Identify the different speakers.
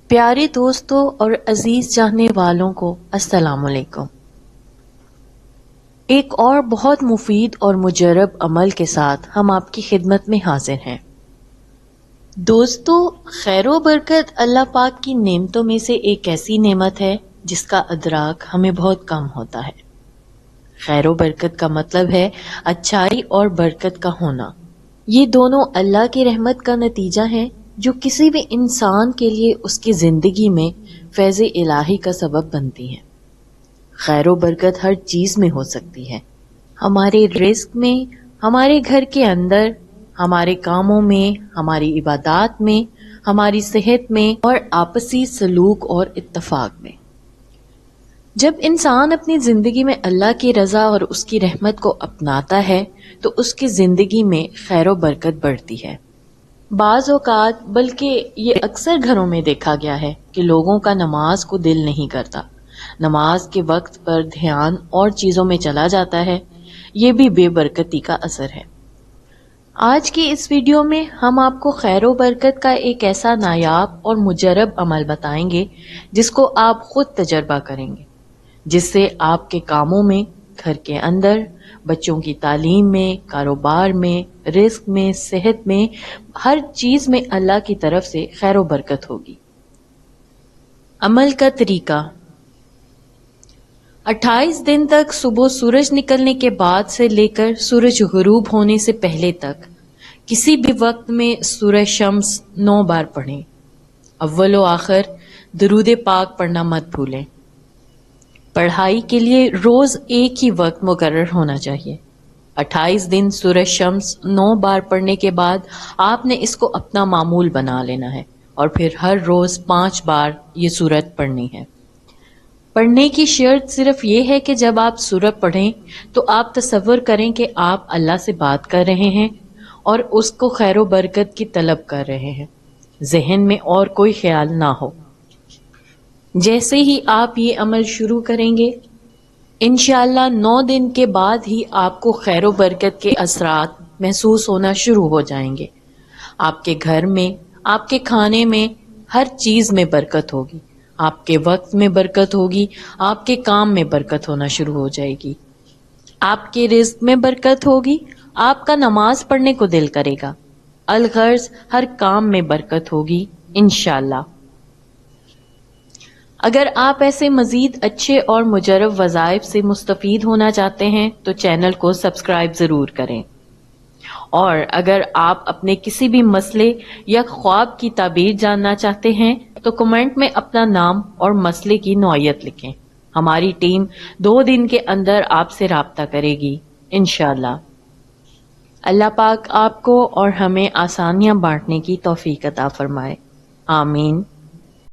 Speaker 1: پیارے دوستوں اور عزیز چاہنے والوں کو السلام علیکم۔ ایک اور بہت مفید اور مجرب عمل کے ساتھ ہم آپ کی خدمت میں حاضر ہیں۔ دوستو، خیر و برکت اللہ پاک کی نعمتوں میں سے ایک ایسی نعمت ہے جس کا ادراک ہمیں بہت کم ہوتا ہے۔ خیر و برکت کا مطلب ہے اچھائی اور برکت کا ہونا۔ یہ دونوں اللہ کی رحمت کا نتیجہ ہے جو کسی بھی انسان کے لیے اس کی زندگی میں فیض الہی کا سبب بنتی ہیں۔ خیر و برکت ہر چیز میں ہو سکتی ہے، ہمارے رزق میں، ہمارے گھر کے اندر، ہمارے کاموں میں، ہماری عبادات میں، ہماری صحت میں اور آپسی سلوک اور اتفاق میں۔ جب انسان اپنی زندگی میں اللہ کی رضا اور اس کی رحمت کو اپناتا ہے تو اس کی زندگی میں خیر و برکت بڑھتی ہے۔ بعض اوقات بلکہ یہ اکثر گھروں میں دیکھا گیا ہے کہ لوگوں کا نماز کو دل نہیں کرتا، نماز کے وقت پر دھیان اور چیزوں میں چلا جاتا ہے۔ یہ بھی بے برکتی کا اثر ہے۔ آج کی اس ویڈیو میں ہم آپ کو خیر و برکت کا ایک ایسا نایاب اور مجرب عمل بتائیں گے جس کو آپ خود تجربہ کریں گے، جس سے آپ کے کاموں میں، گھر کے اندر، بچوں کی تعلیم میں، کاروبار میں، رزق میں، صحت میں، ہر چیز میں اللہ کی طرف سے خیر و برکت ہوگی۔ عمل کا طریقہ: 28 دن تک صبح سورج نکلنے کے بعد سے لے کر سورج غروب ہونے سے پہلے تک کسی بھی وقت میں سورہ شمس 9 بار پڑھیں۔ اول و آخر درود پاک پڑھنا مت بھولیں۔ پڑھائی کے لیے روز ایک ہی وقت مقرر ہونا چاہیے۔ 28 دن سورہ شمس 9 بار پڑھنے کے بعد آپ نے اس کو اپنا معمول بنا لینا ہے اور پھر ہر روز 5 بار یہ سورت پڑھنی ہے۔ پڑھنے کی شرط صرف یہ ہے کہ جب آپ سورت پڑھیں تو آپ تصور کریں کہ آپ اللہ سے بات کر رہے ہیں اور اس کو خیر و برکت کی طلب کر رہے ہیں، ذہن میں اور کوئی خیال نہ ہو۔ جیسے ہی آپ یہ عمل شروع کریں گے، انشاءاللہ 9 دن کے بعد ہی آپ کو خیر و برکت کے اثرات محسوس ہونا شروع ہو جائیں گے۔ آپ کے گھر میں، آپ کے کھانے میں، ہر چیز میں برکت ہوگی، آپ کے وقت میں برکت ہوگی، آپ کے کام میں برکت ہونا شروع ہو جائے گی، آپ کے رزق میں برکت ہوگی، آپ کا نماز پڑھنے کو دل کرے گا، الغرض ہر کام میں برکت ہوگی انشاءاللہ۔ اگر آپ ایسے مزید اچھے اور مجرب وظائف سے مستفید ہونا چاہتے ہیں تو چینل کو سبسکرائب ضرور کریں، اور اگر آپ اپنے کسی بھی مسئلے یا خواب کی تعبیر جاننا چاہتے ہیں تو کمنٹ میں اپنا نام اور مسئلے کی نوعیت لکھیں۔ ہماری ٹیم 2 دن کے اندر آپ سے رابطہ کرے گی انشاءاللہ۔ اللہ پاک آپ کو اور ہمیں آسانیاں بانٹنے کی توفیق عطا فرمائے، آمین۔